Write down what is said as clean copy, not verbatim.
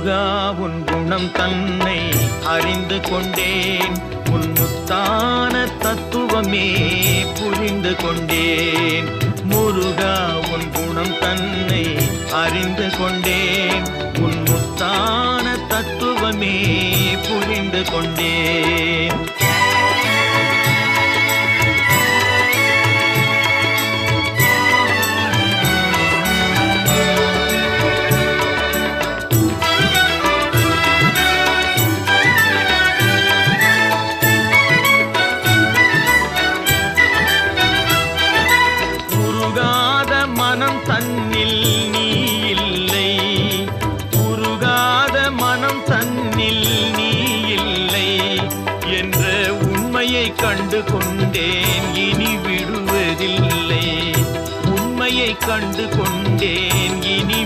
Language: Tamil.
முருகா உன் குணம் தன்னை அறிந்து கொண்டேன், உன் முத்தான தத்துவமே புரிந்து கொண்டேன். முருகா உன் குணம் தன்னை அறிந்து கொண்டேன், உன் முத்தான தத்துவமே புரிந்து கொண்டேன். மனம் தன்னில் நீ இல்லை, உருகாத மனம் தன்னில் நீ இல்லை என்ற உண்மையை கண்டு கொண்டேன், இனி விடுவதில்லை. உண்மையை கண்டு கொண்டேன், இனி